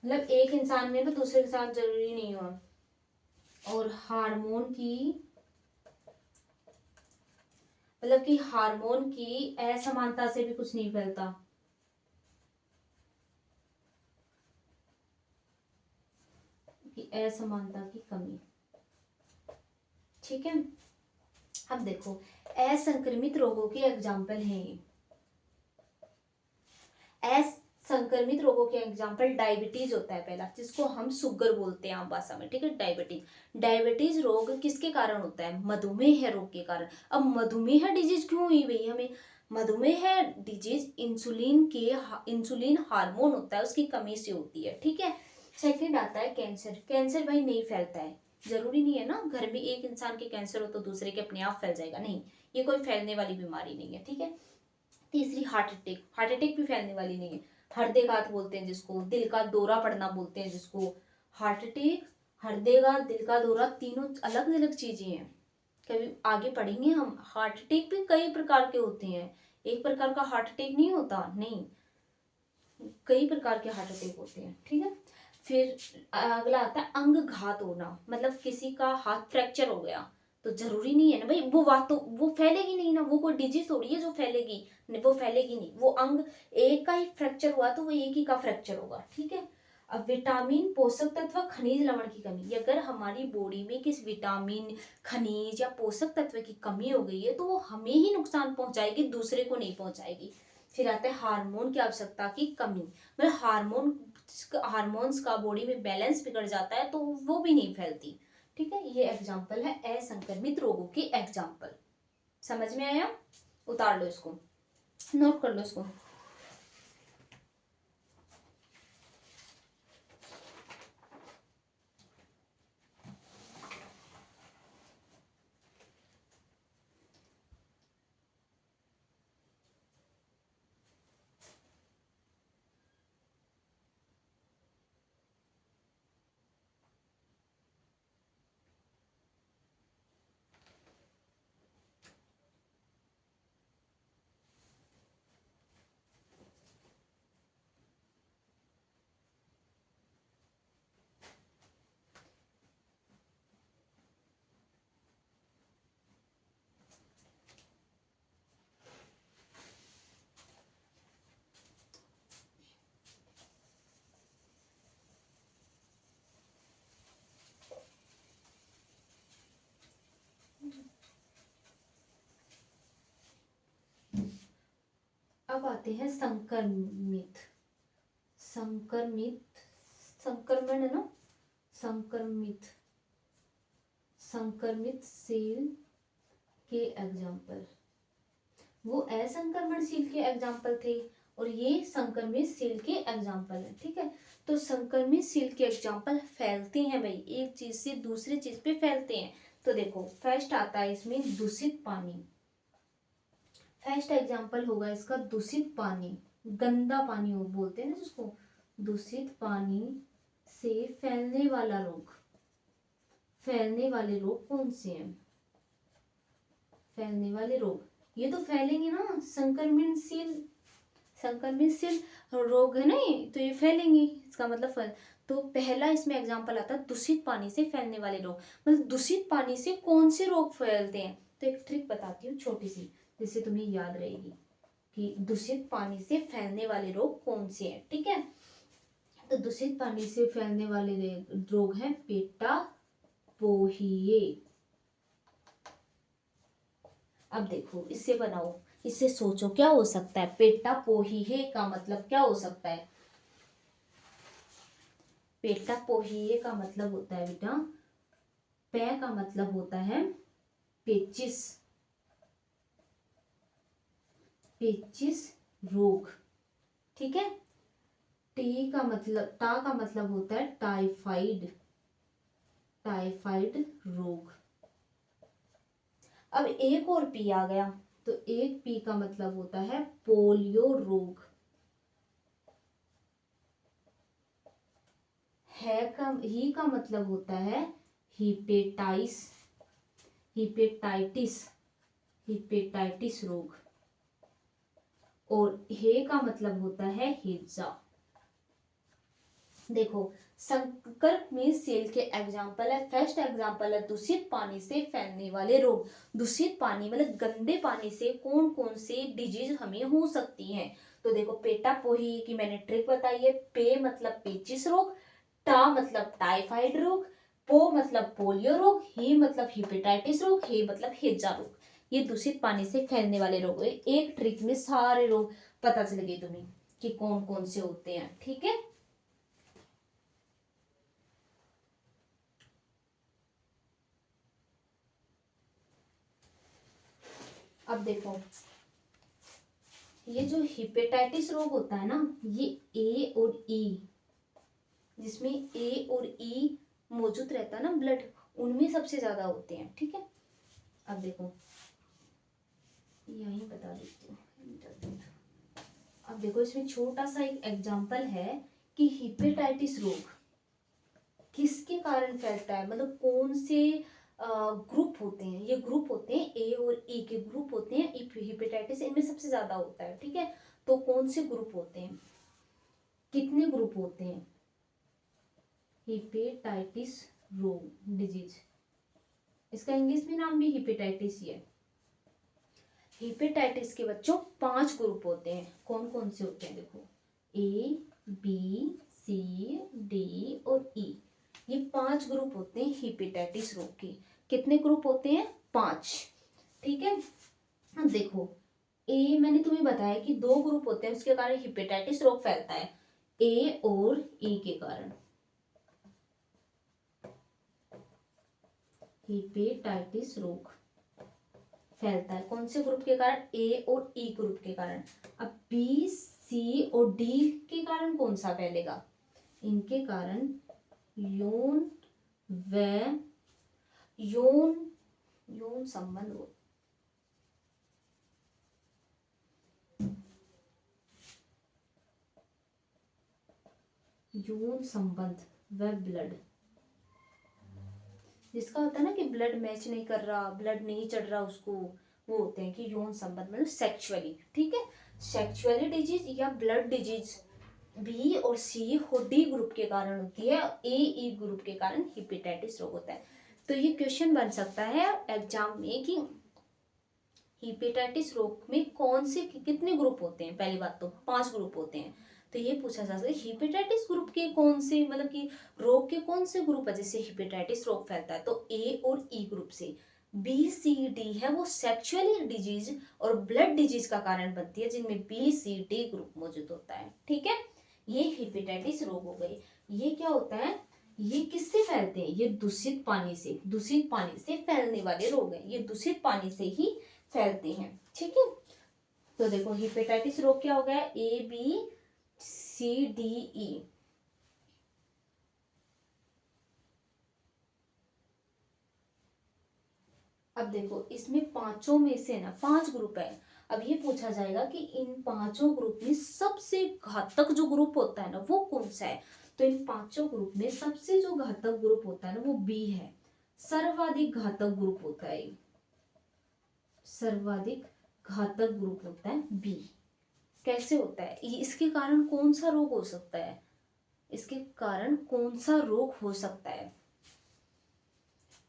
मतलब एक इंसान में तो दूसरे इंसान जरूरी नहीं हुआ। और हार्मोन की, मतलब कि हार्मोन की असमानता से भी कुछ नहीं फैलता। कि असमानता की कमी, ठीक है। अब देखो असंक्रमित रोगों के एग्जाम्पल हैं। असंक्रमित रोगों के एग्जाम्पल डायबिटीज होता है पहला, जिसको हम शुगर बोलते हैं आम भाषा में, ठीक है। डायबिटीज, डायबिटीज रोग किसके कारण होता है? मधुमेह रोग के कारण। अब मधुमेह डिजीज क्यों हुई भाई हमें? मधुमेह डिजीज इंसुलिन हार्मोन होता है उसकी कमी से होती है, ठीक है। सेकंड आता है कैंसर। कैंसर भाई नहीं फैलता है, जरूरी नहीं है ना घर में एक इंसान के कैंसर हो तो दूसरे के अपने आप फैल जाएगा, नहीं, ये कोई फैलने वाली बीमारी नहीं है, ठीक है। तीसरी हार्ट अटैक, हार्ट अटैक भी फैलने वाली नहीं है। हृदयघात बोलते हैं जिसको, दिल का दौरा पड़ना बोलते हैं जिसको। हार्ट अटैक, हृदयघात, दिल का दौरा, तीनों अलग अलग चीजें हैं। कभी आगे पढ़ेंगे हम। हार्ट अटैक भी कई प्रकार के होते हैं, एक प्रकार का हार्ट अटैक नहीं होता, नहीं, कई प्रकार के हार्ट अटैक होते हैं, ठीक है। फिर अगला आता है अंग घात होना, मतलब किसी का हाथ फ्रैक्चर हो गया तो जरूरी नहीं है ना भाई वो बात, तो वो फैलेगी नहीं ना, वो कोई डिजीज थोड़ी है जो फैलेगी, नहीं, वो फैलेगी नहीं। वो अंग एक का ही फ्रैक्चर हुआ तो वो एक ही का फ्रैक्चर होगा, ठीक है। अब विटामिन, पोषक तत्व, खनिज लवण की कमी, अगर हमारी बॉडी में किस विटामिन, खनिज या पोषक तत्व की कमी हो गई है तो वो हमें ही नुकसान पहुंचाएगी, दूसरे को नहीं पहुंचाएगी। फिर आता है हार्मोन की आवश्यकता की कमी, मतलब हार्मोन्स का बॉडी में बैलेंस बिगड़ जाता है तो वो भी नहीं फैलती, ठीक है। ये एग्जाम्पल है असंक्रमित रोगों के एग्जाम्पल। समझ में आया? उतार लो इसको, नोट कर लो इसको। अब आते हैं संक्रमित। संक्रमित, संक्रमण है ना, संक्रमित, संक्रमित सेल के एग्जाम्पल। वो असंक्रमणशील के एग्जाम्पल थे और ये संक्रमित सेल के एग्जाम्पल है। ठीक है, तो संक्रमित सेल के एग्जाम्पल फैलते हैं भाई, एक चीज से दूसरी चीज पे फैलते हैं। तो देखो फर्स्ट आता है इसमें दूषित पानी। फर्स्ट एग्जाम्पल होगा इसका दूषित पानी, गंदा पानी वो बोलते हैं ना जिसको, दूषित पानी से फैलने वाला रोग। फैलने वाले रोग कौन से हैं? फैलने वाले रोग ये तो फैलेंगे ना, संक्रमणशील, संक्रमणशील रोग है ना ये, तो ये फैलेंगे, इसका मतलब फैल। तो पहला इसमें एग्जांपल आता है दूषित पानी से फैलने वाले रोग। मतलब दूषित पानी से कौन से रोग फैलते हैं? तो एक ट्रिक बताती हूँ छोटी सी, जिससे तुम्हें याद रहेगी कि दूषित पानी से फैलने वाले रोग कौन से हैं। ठीक है, तो दूषित पानी से फैलने वाले रोग हैं पेटा पोहिए। अब देखो इससे बनाओ, इससे सोचो क्या हो सकता है। पेटा पोहिए का मतलब क्या हो सकता है? पेटा पोहिए का मतलब होता है बेटा, पे का मतलब होता है पेचिस, पेचिस रोग। ठीक है, टी का मतलब, टा का मतलब होता है टाइफाइड, टाइफाइड रोग। अब एक और पी आ गया, तो एक पी का मतलब होता है पोलियो रोग। है का, ही का मतलब होता है हिपेटाइस, हिपेटाइटिस, हिपेटाइटिस रोग। और हे का मतलब होता है हिज्जा। देखो संक्रमित सेल के एग्जाम्पल है, फर्स्ट एग्जाम्पल है दूषित पानी से फैलने वाले रोग। दूषित पानी मतलब गंदे पानी से कौन कौन से डिजीज हमें हो सकती हैं? तो देखो पेटा पोही की मैंने ट्रिक बताई है। पे मतलब पेचिस रोग, टा मतलब टाइफाइड रोग, पो मतलब पोलियो रोग, ही मतलब हिपेटाइटिस रोग, हे मतलब हेजा रोग। ये दूषित पानी से फैलने वाले रोग है। एक ट्रिक में सारे रोग पता चल गए तुम्हें कि कौन कौन से होते हैं। ठीक है, अब देखो ये जो हिपेटाइटिस रोग होता है ना, ये ए और ई, जिसमें ए और ई मौजूद रहता है ना ब्लड, उनमें सबसे ज्यादा होते हैं। ठीक है, अब देखो यही बता देती हूँ। अब देखो इसमें छोटा सा एक एग्जांपल है कि हिपेटाइटिस रोग किसके कारण फैलता है, मतलब कौन से ग्रुप होते हैं। ये ग्रुप होते हैं ए और ई के ग्रुप होते हैं, हिपेटाइटिस इनमें सबसे ज्यादा होता है। ठीक है, तो कौन से ग्रुप होते हैं, कितने ग्रुप होते हैं? हिपेटाइटिस रोग डिजीज, इसका इंग्लिश में नाम भी हिपेटाइटिस ही है। हिपेटाइटिस के बच्चों 5 ग्रुप होते हैं। कौन कौन से होते हैं? देखो ए बी सी डी और ई, ये 5 ग्रुप होते हैं हिपेटाइटिस रोग के। कितने ग्रुप होते हैं? 5। ठीक है, अब देखो ए मैंने तुम्हें बताया कि 2 ग्रुप होते हैं, उसके कारण हिपेटाइटिस रोग फैलता है, ए और ई के कारण। हिपेटाइटिस रोग फैलता है कौन से ग्रुप के कारण? ए और ई ग्रुप के कारण। अब बी सी और डी के कारण कौन सा फैलेगा? इनके कारण यौन व यौन यौन संबंध हो, यौन संबंध व ब्लड, जिसका होता है ना कि ब्लड मैच नहीं कर रहा, ब्लड नहीं चढ़ रहा उसको, वो होते हैं कि यौन संबंध मतलब सेक्सुअली। ठीक है, सेक्सुअली डिजीज या ब्लड डिजीज बी और सी और डी ग्रुप के कारण होती है, ए ई ग्रुप के कारण हिपेटाइटिस रोग होता है। तो ये क्वेश्चन बन सकता है एग्जाम में कि हिपेटाइटिस रोग में कौन से कितने ग्रुप होते हैं? पहली बात तो 5 ग्रुप होते हैं, तो ये पूछा जा सकता है हिपेटाइटिस ग्रुप के कौन से, मतलब कि रोग के कौन से ग्रुप है जिससे हिपेटाइटिस रोग फैलता है? तो ए और ई ग्रुप से। BCD है वो सेक्सुअली डिजीज और ब्लड डिजीज का कारण बनती है, जिनमें BCD ग्रुप मौजूद होता है। ठीक है, ये हेपेटाइटिस रोग हो गए। ये क्या होता है, ये किससे फैलते हैं, ये दूषित पानी से फैलने वाले रोग हैं, ये दूषित पानी से ही फैलते हैं। ठीक है, तो देखो हेपेटाइटिस रोग क्या हो गया, ABCDE। अब देखो इसमें पांचों में से ना 5 ग्रुप है। अब ये पूछा जाएगा कि इन पांचों ग्रुप में सबसे घातक जो ग्रुप होता है ना वो कौन सा है। तो इन पांचों ग्रुप में सबसे जो घातक ग्रुप होता है ना वो बी है। सर्वाधिक घातक ग्रुप होता है, सर्वाधिक घातक ग्रुप होता है बी। कैसे होता है ये, इसके कारण कौन सा रोग हो सकता है, इसके कारण कौन सा रोग हो सकता है,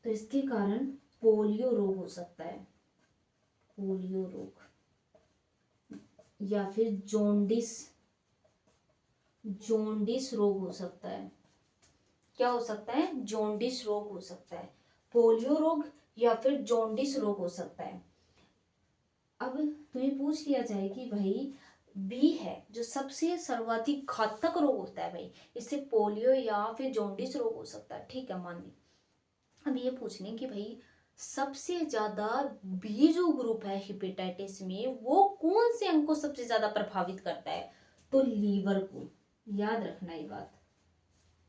तो इसके कारण पोलियो रोग हो सकता है, पोलियो रोग, या फिर जॉन्डिस रोग हो सकता है। क्या हो सकता है, जॉन्डिस रोग हो सकता है, पोलियो रोग या फिर जॉन्डिस रोग हो सकता है। अब तुम्हें पूछ लिया जाए कि भाई बी है जो सबसे सर्वाधिक घातक रोग होता है, भाई इससे पोलियो या फिर जॉन्डिस रोग हो सकता है। ठीक है, मान ली। अब ये पूछ लें कि भाई सबसे ज्यादा बी जो ग्रुप है हेपेटाइटिस में वो कौन से अंग को सबसे ज्यादा प्रभावित करता है, तो लीवर को। याद रखना ये बात,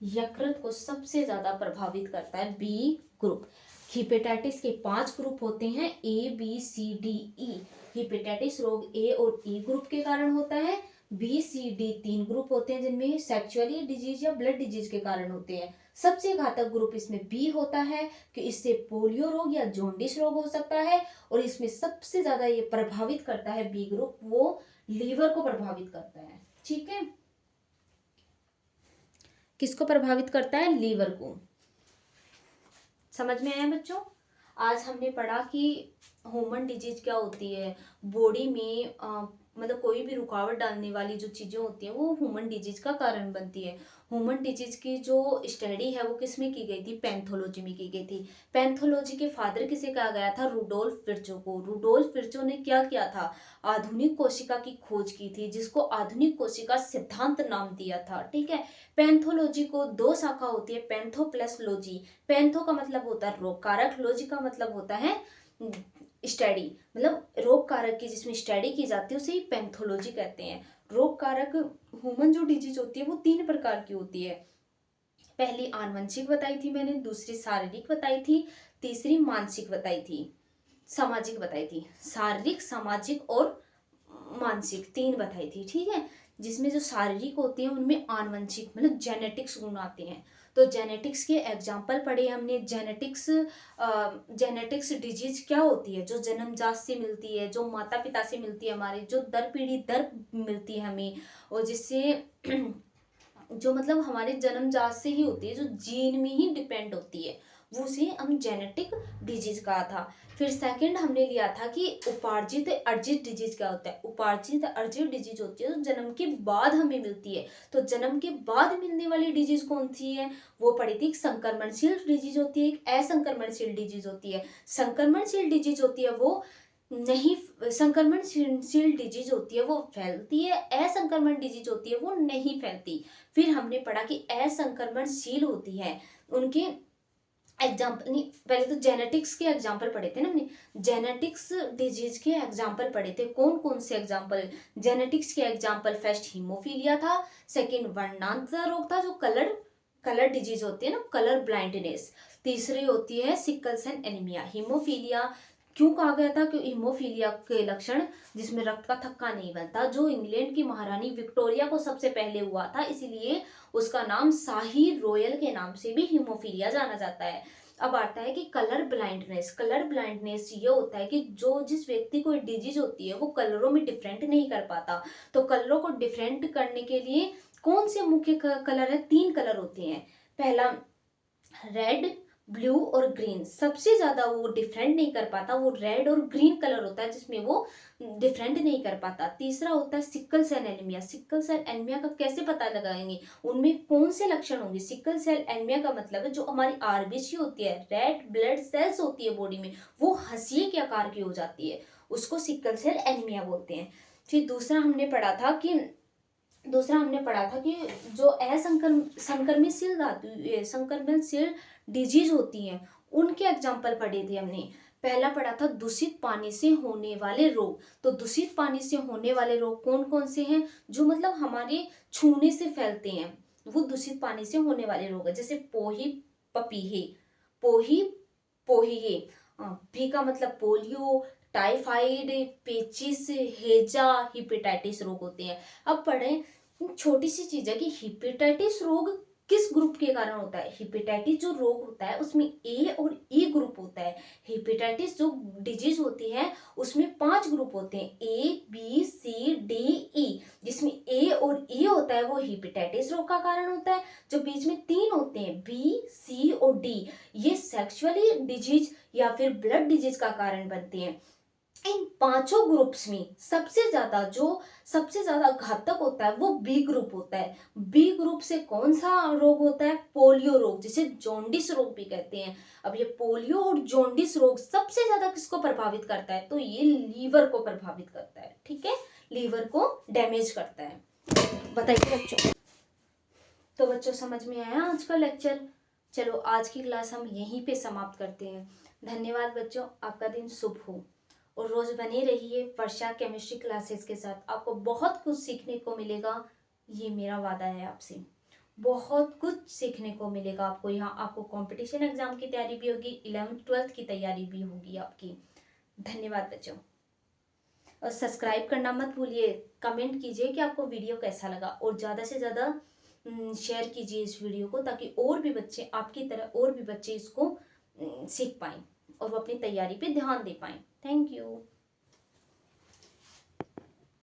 यकृत को सबसे ज्यादा प्रभावित करता है बी ग्रुप। हेपेटाइटिस के 5 ग्रुप होते हैं, ABCDE। हेपेटाइटिस रोग ए और ई ग्रुप के कारण होता है। BCD 3 ग्रुप होते हैं जिनमें सेक्सुअली डिजीज या ब्लड डिजीज के कारण होते हैं। सबसे घातक ग्रुप इसमें बी होता है कि इससे पोलियो रोग या जॉन्डिस रोग हो सकता है, और इसमें सबसे ज्यादा ये प्रभावित करता है बी ग्रुप, वो लीवर को प्रभावित करता है। ठीक है, किसको प्रभावित करता है, लीवर को। समझ में आया बच्चों। आज हमने पढ़ा कि ह्यूमन डिजीज क्या होती है, बॉडी में मतलब कोई भी रुकावट डालने वाली जो चीजें होती हैं वो ह्यूमन डिजीज का कारण बनती है। ह्यूमन डिजीज की जो स्टडी है वो किस में की गई थी, पैथोलॉजी में की गई थी। पैथोलॉजी के फादर किसे कहा गया था, रुडोल्फ विर्चो को। रुडोल्फ विर्चो ने क्या किया था, आधुनिक कोशिका की खोज की थी, जिसको आधुनिक कोशिका सिद्धांत नाम दिया था। ठीक है, पैथोलॉजी को 2 शाखा होती है, पैथो प्लस लॉजी। पैथो का मतलब होता है रोग कारक, लॉजी का मतलब होता है स्टडी, मतलब रोग कारक की जिसमें स्टडी की जाती है उसे ही पैथोलॉजी कहते हैं। रोग कारक ह्यूमन जो डिजीज होती है वो 3 प्रकार की होती है। पहली आनुवंशिक बताई थी मैंने, दूसरी शारीरिक बताई थी, तीसरी मानसिक बताई थी, सामाजिक बताई थी। शारीरिक, सामाजिक और मानसिक 3 बताई थी। ठीक है, जिसमें जो शारीरिक होते हैं उनमें आनुवंशिक मतलब जेनेटिक्स गुण आते हैं। तो जेनेटिक्स के एग्जाम्पल पढ़े हमने। जेनेटिक्स डिजीज क्या होती है, जो जन्मजात से मिलती है, जो माता पिता से मिलती है, हमारे जो दर पीढ़ी दर मिलती है हमें, और जिससे जो मतलब हमारे जन्मजात से ही होती है, जो जीन में ही डिपेंड होती है, वो उसे हम जेनेटिक डिजीज कहा था। फिर सेकंड हमने लिया था कि उपार्जित अर्जित डिजीज क्या होता है। उपार्जित अर्जित डिजीज होती है जो जन्म के बाद हमें मिलती है। तो जन्म के बाद मिलने वाली डिजीज कौन सी है, वो पड़ी थी। संक्रमणशील डिजीज होती है, एक असंक्रमणशील डिजीज होती है। संक्रमणशील डिजीज होती है वो नहीं, संक्रमणशील डिजीज होती है वो फैलती है, असंक्रमण डिजीज होती है वो नहीं फैलती। फिर हमने पढ़ा कि असंक्रमणशील होती है उनके एग्जाम्पल नहीं, पहले तो जेनेटिक्स के एग्जाम्पल पढ़े थे ना हमने। जेनेटिक्स डिजीज के एग्जाम्पल पढ़े थे, कौन कौन से एग्जाम्पल। जेनेटिक्स के एग्जाम्पल फर्स्ट हीमोफीलिया था, सेकंड वर्णांतता रोग था जो कलर डिजीज होती है ना, कलर ब्लाइंडनेस। तीसरी होती है सिकल सेल एनीमिया। हीमोफीलिया क्यों कहा गया था, क्योंकि हीमोफीलिया के लक्षण जिसमें रक्त का थक्का नहीं बनता, जो इंग्लैंड की महारानी विक्टोरिया को सबसे पहले हुआ था, इसीलिए उसका नाम शाही रॉयल के नाम से भी हीमोफीलिया जाना जाता है। अब आता है कि कलर ब्लाइंडनेस। कलर ब्लाइंडनेस ये होता है कि जो जिस व्यक्ति को डिजीज होती है वो कलरों में डिफरेंट नहीं कर पाता। तो कलरों को डिफरेंट करने के लिए कौन से मुख्य कलर है, 3 कलर होते हैं। पहला रेड, ब्लू और ग्रीन। सबसे ज्यादा वो डिफरेंट नहीं कर पाता वो रेड और ग्रीन कलर होता है, जिसमें वो डिफरेंट नहीं कर पाता। तीसरा होता है sickle cell anaemia. Sickle cell anaemia का कैसे पता लगाएंगे, उनमें कौन से लक्षण होंगे। सिकल सेल एनीमिया का मतलब है जो हमारी आरबीसी होती है, रेड ब्लड सेल्स होती है बॉडी में, वो हंसिए के आकार की हो जाती है, उसको सिकल सेल एनीमिया बोलते हैं। फिर दूसरा हमने पढ़ा था कि जो संक्रमितशील धातु संक्रमणशील डिजीज होती हैं, उनके एग्जाम्पल पढ़े थे हमने। पहला पढ़ा था दूषित पानी से होने वाले रोग। तो दूषित पानी से होने वाले रोग कौन कौन से हैं, जो मतलब हमारे छूने से फैलते हैं, वो दूषित पानी से होने वाले रोग है। जैसे पोही पपीहे, पोही पोहिए, पी का मतलब पोलियो, टाइफाइड, पेचिस, हेजा, हिपेटाइटिस रोग होते हैं। अब पढ़ें, छोटी सी चीज है कि हिपेटाइटिस रोग किस ग्रुप के कारण होता है। हिपेटाइटिस जो रोग होता है उसमें ए और ई ग्रुप होता है। हिपेटाइटिस जो डिजीज होती है उसमें 5 ग्रुप होते हैं, A B C D E. जिसमें ए और ई होता है वो हिपेटाइटिस रोग का कारण होता है। जो बीच में 3 होते हैं बी सी और डी, ये सेक्सुअली डिजीज या फिर ब्लड डिजीज का कारण बनते हैं। इन पांचों ग्रुप्स में सबसे ज्यादा घातक होता है वो बी ग्रुप होता है। बी ग्रुप से कौन सा रोग होता है, पोलियो रोग, जिसे जॉन्डिस रोग भी कहते हैं। अब ये पोलियो और जॉन्डिस रोग सबसे ज्यादा किसको प्रभावित करता है, तो ये लीवर को प्रभावित करता है। ठीक है, लीवर को डैमेज करता है। बताइए बच्चों, तो बच्चों समझ में आया आज का लेक्चर। चलो आज की क्लास हम यहीं पे समाप्त करते हैं। धन्यवाद बच्चों, आपका दिन शुभ हो और रोज बने रहिए वर्षा केमिस्ट्री क्लासेस के साथ। आपको बहुत कुछ सीखने को मिलेगा, ये मेरा वादा है आपसे। बहुत कुछ सीखने को मिलेगा आपको यहाँ। आपको कंपटीशन एग्जाम की तैयारी भी होगी, 11th-12th की तैयारी भी होगी आपकी। धन्यवाद बच्चों, और सब्सक्राइब करना मत भूलिए। कमेंट कीजिए कि आपको वीडियो कैसा लगा, और ज़्यादा से ज़्यादा शेयर कीजिए इस वीडियो को, ताकि और भी बच्चे आपकी तरह और भी बच्चे इसको सीख पाएं और वो अपनी तैयारी पे ध्यान दे पाएं। Thank you.